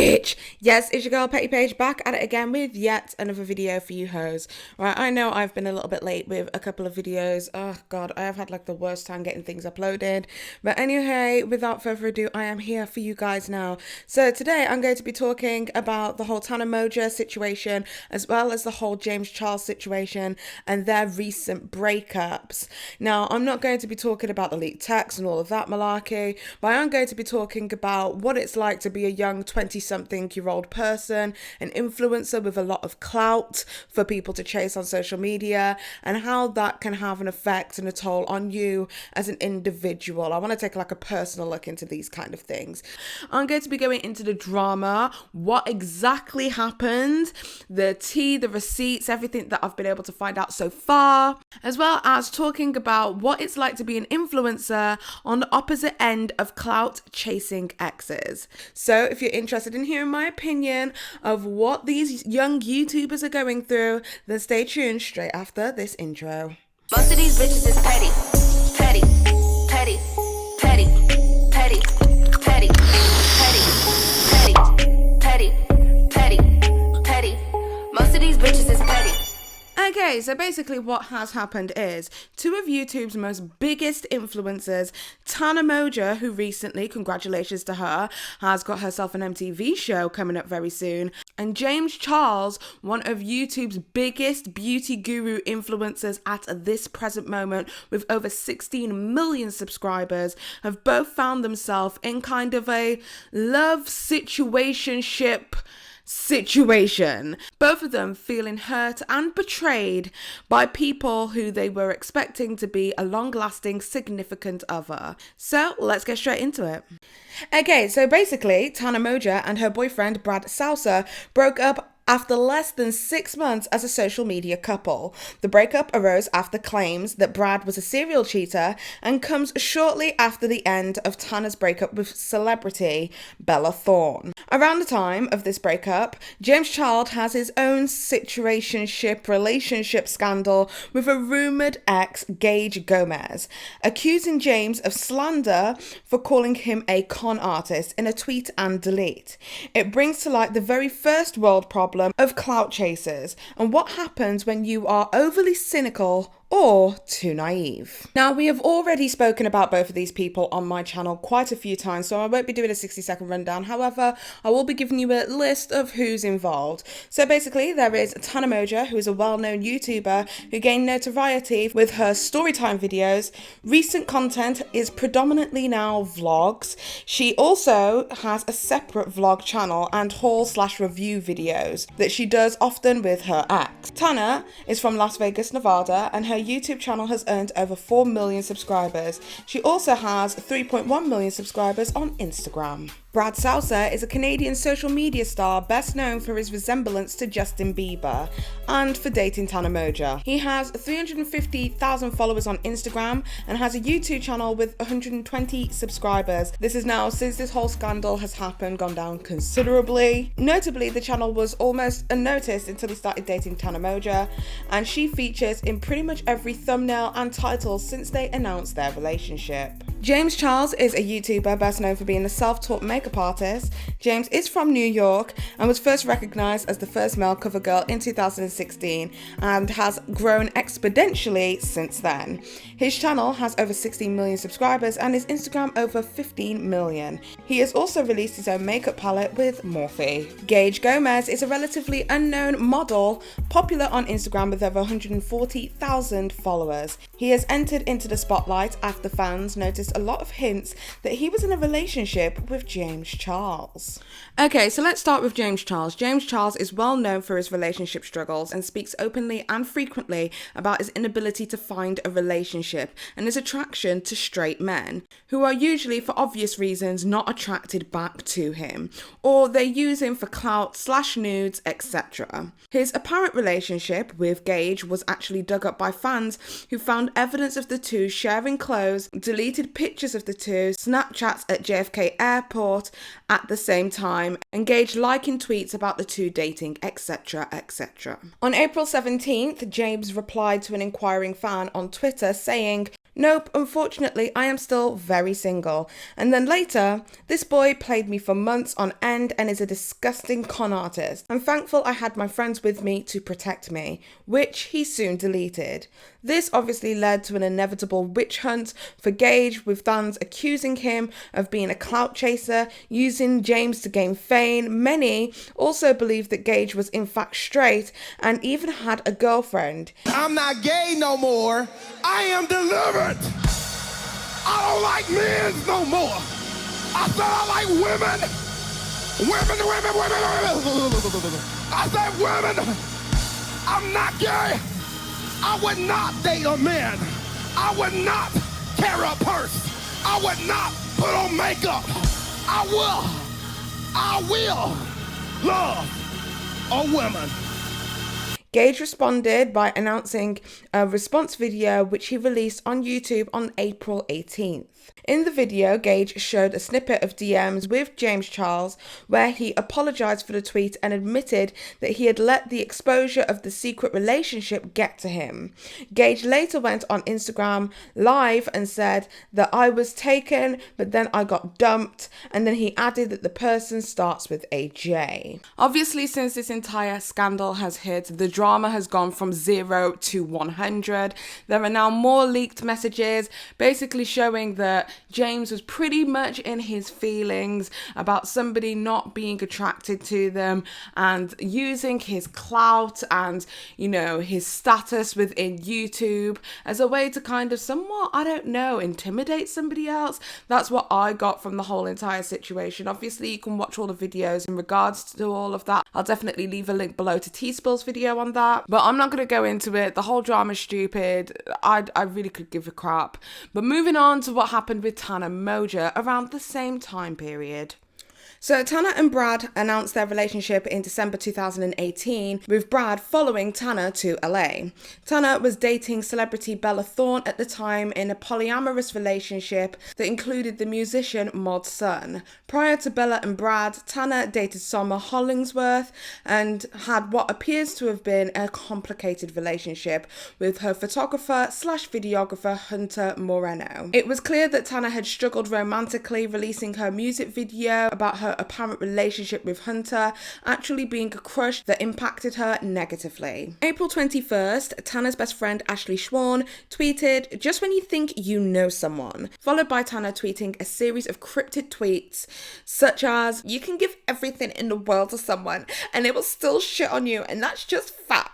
bitch. Yes, it's your girl Petty Paige back at it again with yet another video for you hoes. Right, I know I've been a little bit late with a couple of videos. Oh god, I have had like the worst time getting things uploaded. But anyway, without further ado, I am here for you guys now. So today I'm going to be talking about the whole Tana Mongeau situation, as well as the whole James Charles situation and their recent breakups. Now, I'm not going to be talking about the leaked text and all of that malarkey, but I am going to be talking about what it's like to be a young 20-something-year-old person, an influencer with a lot of clout for people to chase on social media, and how that can have an effect and a toll on you as an individual. I want to take like a personal look into these kind of things. I'm going to be going into the drama, what exactly happened, the tea, the receipts, everything that I've been able to find out so far, as well as talking about what it's like to be an influencer on the opposite end of clout chasing exes. So if you're interested in hearing my opinion of what these young YouTubers are going through, then stay tuned straight after this intro. Most of these bitches is petty, petty, petty, petty, petty, petty, petty, petty, petty, petty, petty. Most of these bitches is petty. Okay, so basically what has happened is two of YouTube's most biggest influencers, Tana Mongeau, who recently, congratulations to her, has got herself an MTV show coming up very soon, and James Charles, one of YouTube's biggest beauty guru influencers at this present moment with over 16 million subscribers, have both found themselves in kind of a love situationship situation. Both of them feeling hurt and betrayed by people who they were expecting to be a long-lasting significant other. So let's get straight into it. Okay, so basically Tana Mongeau and her boyfriend Brad Salsa broke up after less than 6 months as a social media couple. The breakup arose after claims that Brad was a serial cheater and comes shortly after the end of Tana's breakup with celebrity Bella Thorne. Around the time of this breakup, James Charles has his own relationship scandal with a rumoured ex, Gage Gomez, accusing James of slander for calling him a con artist in a tweet and delete. It brings to light the very first world problem of clout chasers and what happens when you are overly cynical or too naive. Now, we have already spoken about both of these people on my channel quite a few times, so I won't be doing a 60-second rundown. However, I will be giving you a list of who's involved. So basically, there is Tana Mongeau, who is a well-known YouTuber who gained notoriety with her storytime videos. Recent content is predominantly now vlogs. She also has a separate vlog channel and haul/review videos that she does often with her ex. Tana is from Las Vegas, Nevada, and her YouTube channel has earned over 4 million subscribers. She also has 3.1 million subscribers on Instagram. Brad Salsa is a Canadian social media star best known for his resemblance to Justin Bieber and for dating Tana Mongeau. He has 350,000 followers on Instagram and has a YouTube channel with 120 subscribers. This is now, since this whole scandal has happened, gone down considerably. Notably, the channel was almost unnoticed until he started dating Tana Mongeau, and she features in pretty much every thumbnail and title since they announced their relationship. James Charles is a YouTuber best known for being a self-taught makeup artist. James is from New York and was first recognized as the first male cover girl in 2016 and has grown exponentially since then. His channel has over 16 million subscribers and his Instagram over 15 million. He has also released his own makeup palette with Morphe. Gage Gomez is a relatively unknown model, popular on Instagram with over 140,000 followers. He has entered into the spotlight after fans noticed a lot of hints that he was in a relationship with James Charles. Okay, so let's start with James Charles. James Charles is well known for his relationship struggles and speaks openly and frequently about his inability to find a relationship and his attraction to straight men, who are usually, for obvious reasons, not attracted back to him, or they use him for clout/nudes, etc. His apparent relationship with Gage was actually dug up by fans who found evidence of the two sharing clothes, deleted pictures of the two, Snapchats at JFK Airport at the same time, and Gage liking tweets about the two dating, etc, etc. On April 17th, James replied to an inquiring fan on Twitter saying, Nope, unfortunately, I am still very single. And then later, this boy played me for months on end and is a disgusting con artist. I'm thankful I had my friends with me to protect me, which he soon deleted. This obviously led to an inevitable witch hunt for Gage, with fans accusing him of being a clout chaser, using James to gain fame. Many also believed that Gage was in fact straight and even had a girlfriend. I'm not gay no more. I am delivered. I don't like men no more. I said I like women. Women. I said women. I'm not gay. I would not date a man. I would not carry a purse. I would not put on makeup. I will love a woman. Gage responded by announcing a response video which he released on YouTube on April 18th. In the video, Gage showed a snippet of DMs with James Charles where he apologised for the tweet and admitted that he had let the exposure of the secret relationship get to him. Gage later went on Instagram live and said that I was taken, but then I got dumped, and then he added that the person starts with a J. Obviously, since this entire scandal has hit, the drama has gone from 0 to 100. There are now more leaked messages basically showing that James was pretty much in his feelings about somebody not being attracted to them and using his clout and, his status within YouTube as a way to kind of somewhat, intimidate somebody else. That's what I got from the whole entire situation. Obviously, you can watch all the videos in regards to all of that. I'll definitely leave a link below to T-Spill's video on that, but I'm not going to go into it. The whole drama's stupid. I really could give a crap. But moving on to what happened with Tana Mongeau around the same time period. So Tana and Brad announced their relationship in December 2018, with Brad following Tana to LA. Tana was dating celebrity Bella Thorne at the time in a polyamorous relationship that included the musician Mod's son. Prior to Bella and Brad, Tana dated Summer Hollingsworth and had what appears to have been a complicated relationship with her photographer/videographer Hunter Moreno. It was clear that Tana had struggled romantically, releasing her music video about her apparent relationship with Hunter actually being a crush that impacted her negatively. April 21st, Tana's best friend Ashley Schwan tweeted, "Just when you think you know someone," followed by Tana tweeting a series of cryptic tweets such as, "You can give everything in the world to someone and it will still shit on you, and that's just fact."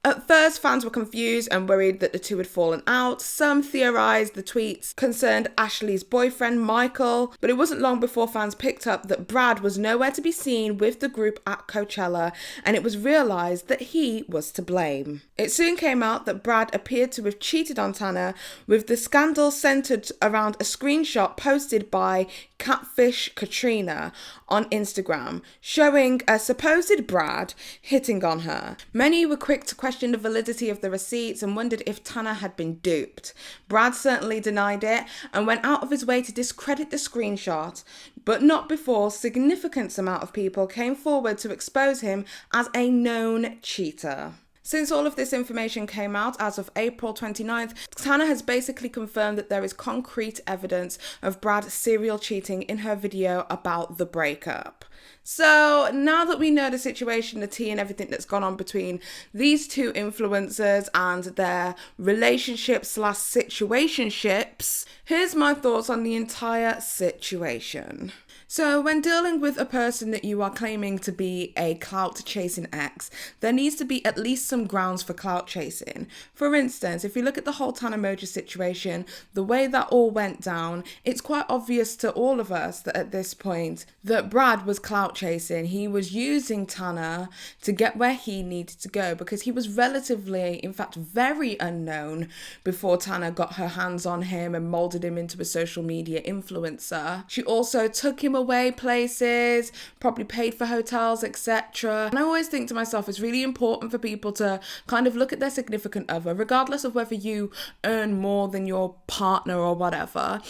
At first, fans were confused and worried that the two had fallen out. Some theorised the tweets concerned Ashley's boyfriend, Michael, but it wasn't long before fans picked up that Brad was nowhere to be seen with the group at Coachella, and it was realised that he was to blame. It soon came out that Brad appeared to have cheated on Tana, with the scandal centred around a screenshot posted by Catfish Katrina on Instagram, showing a supposed Brad hitting on her. Many were quick to question the validity of the receipts and wondered if Tana had been duped. Brad certainly denied it and went out of his way to discredit the screenshot, but not before significant amount of people came forward to expose him as a known cheater. Since all of this information came out as of April 29th, Tana has basically confirmed that there is concrete evidence of Brad serial cheating in her video about the breakup. So now that we know the situation, the tea and everything that's gone on between these two influencers and their relationships/situationships, here's my thoughts on the entire situation. So when dealing with a person that you are claiming to be a clout chasing ex, there needs to be at least some grounds for clout chasing. For instance, if you look at the whole Tana Mongeau situation, the way that all went down, it's quite obvious to all of us that at this point that Brad was clout chasing. He was using Tana to get where he needed to go because he was relatively, in fact, very unknown before Tana got her hands on him and molded him into a social media influencer. She also took him away places, probably paid for hotels, etc. And I always think to myself, it's really important for people to kind of look at their significant other, regardless of whether you earn more than your partner or whatever.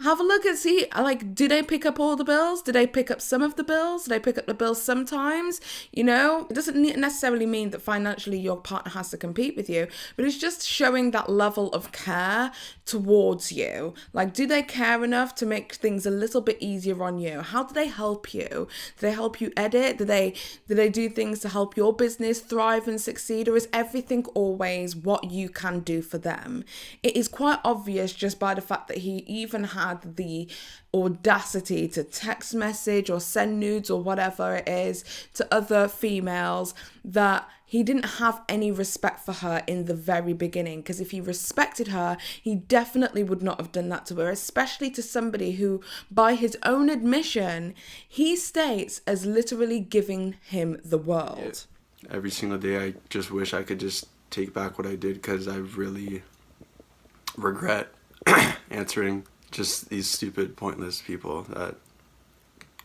Have a look and see, like, do they pick up all the bills? Do they pick up some of the bills? Do they pick up the bills sometimes? You know, it doesn't necessarily mean that financially your partner has to compete with you, but it's just showing that level of care towards you. Like, do they care enough to make things a little bit easier on you? How do they help you? Do they help you edit? Do they do things to help your business thrive and succeed? Or is everything always what you can do for them? It is quite obvious just by the fact that he even had the audacity to text message or send nudes or whatever it is to other females that he didn't have any respect for her in the very beginning. Because if he respected her, he definitely would not have done that to her, especially to somebody who, by his own admission, he states as literally giving him the world. Yeah. Every single day I just wish I could just take back what I did, because I really regret answering just these stupid, pointless people that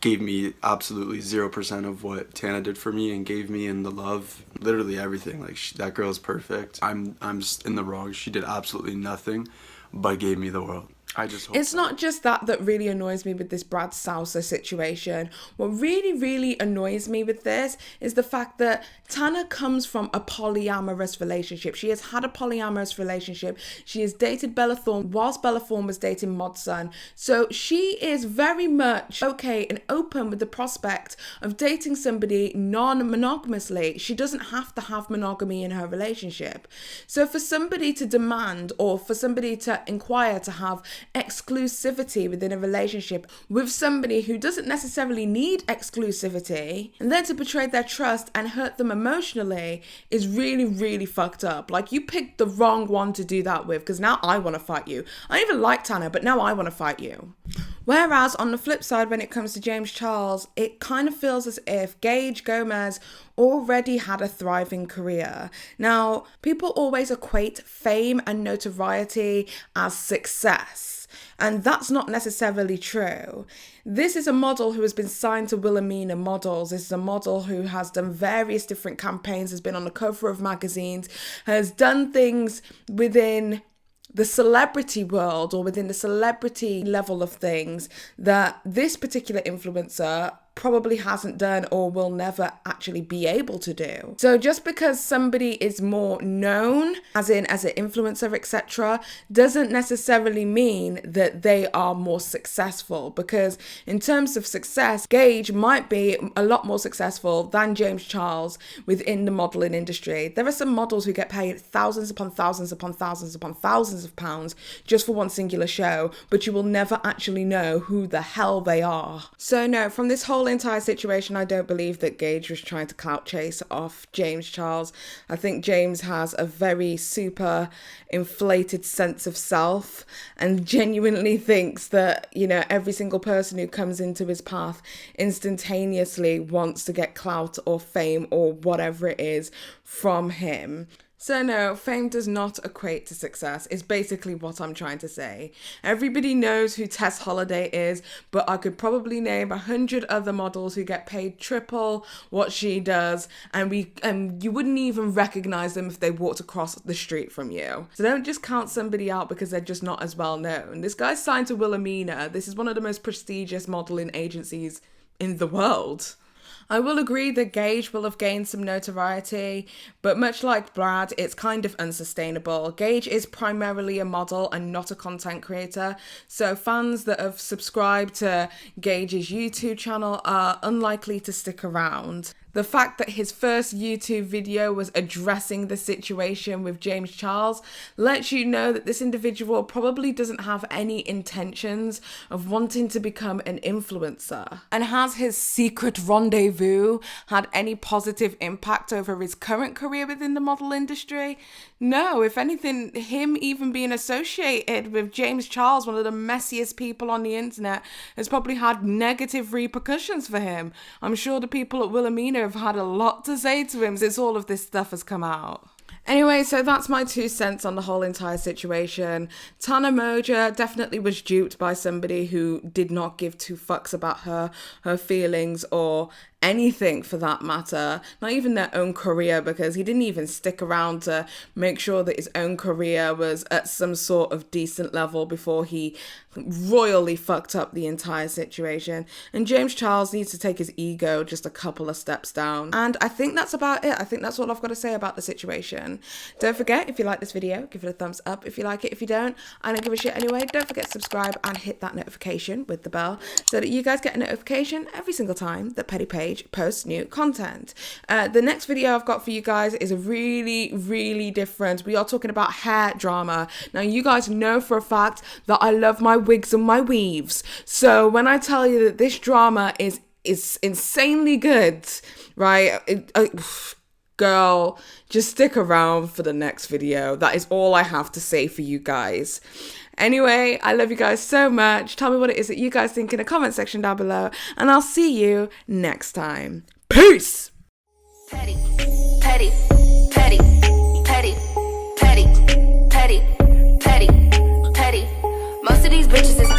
gave me absolutely 0% of what Tana did for me and gave me in the love, literally everything. Like, that girl is perfect. I'm just in the wrong. She did absolutely nothing but gave me the world. I just hope it's not just that really annoys me with this Brad Sousa situation. What really, really annoys me with this is the fact that Tana comes from a polyamorous relationship. She has had a polyamorous relationship. She has dated Bella Thorne whilst Bella Thorne was dating Modson. So she is very much okay and open with the prospect of dating somebody non-monogamously. She doesn't have to have monogamy in her relationship. So for somebody to demand, or for somebody to inquire to have exclusivity within a relationship with somebody who doesn't necessarily need exclusivity, and then to betray their trust and hurt them emotionally, is really, really fucked up. Like, you picked the wrong one to do that with, because now I want to fight you. I don't even like Tana, but now I want to fight you. Whereas on the flip side, when it comes to James Charles, it kind of feels as if Gage Gomez already had a thriving career. Now, people always equate fame and notoriety as success, and that's not necessarily true. This is a model who has been signed to Wilhelmina Models. This is a model who has done various different campaigns, has been on the cover of magazines, has done things within the celebrity world or within the celebrity level of things that this particular influencer probably hasn't done or will never actually be able to do. So just because somebody is more known, as an influencer, etc., doesn't necessarily mean that they are more successful, because in terms of success, Gage might be a lot more successful than James Charles within the modeling industry. There are some models who get paid thousands upon thousands upon thousands upon thousands of pounds just for one singular show, but you will never actually know who the hell they are. So no, from this whole entire situation, I don't believe that Gage was trying to clout chase off James Charles. I think James has a very super inflated sense of self and genuinely thinks that, you know, every single person who comes into his path instantaneously wants to get clout or fame or whatever it is from him. So no, fame does not equate to success, is basically what I'm trying to say. Everybody knows who Tess Holliday is, but I could probably name 100 other models who get paid triple what she does, and you wouldn't even recognize them if they walked across the street from you. So don't just count somebody out because they're just not as well known. This guy's signed to Wilhelmina. This is one of the most prestigious modeling agencies in the world. I will agree that Gage will have gained some notoriety, but much like Brad, it's kind of unsustainable. Gage is primarily a model and not a content creator, so fans that have subscribed to Gage's YouTube channel are unlikely to stick around. The fact that his first YouTube video was addressing the situation with James Charles lets you know that this individual probably doesn't have any intentions of wanting to become an influencer. And has his secret rendezvous had any positive impact over his current career within the model industry? No, if anything, him even being associated with James Charles, one of the messiest people on the internet, has probably had negative repercussions for him. I'm sure the people at Wilhelmina have had a lot to say to him since all of this stuff has come out. Anyway, so that's my 2 cents on the whole entire situation. Tana Mongeau definitely was duped by somebody who did not give 2 fucks about her feelings or anything for that matter, not even their own career, because he didn't even stick around to make sure that his own career was at some sort of decent level before he royally fucked up the entire situation. And James Charles needs to take his ego just a couple of steps down. And I think that's about it. I think that's all I've got to say about the situation. Don't forget, if you like this video, give it a thumbs up if you like it. If you don't, I don't give a shit anyway. Don't forget to subscribe and hit that notification with the bell so that you guys get a notification every single time that Petty Paige posts new content. The next video I've got for you guys is a really different. We are talking about hair drama. Now, you guys know for a fact that I love my wigs and my weaves. So when I tell you that this drama is insanely good, right? Girl, just stick around for the next video. That is all I have to say for you guys. Anyway, I love you guys so much. Tell me what it is that you guys think in the comment section down below, and I'll see you next time. Peace! Petty, petty, petty, petty, petty, petty, petty, petty. Most of these bitches is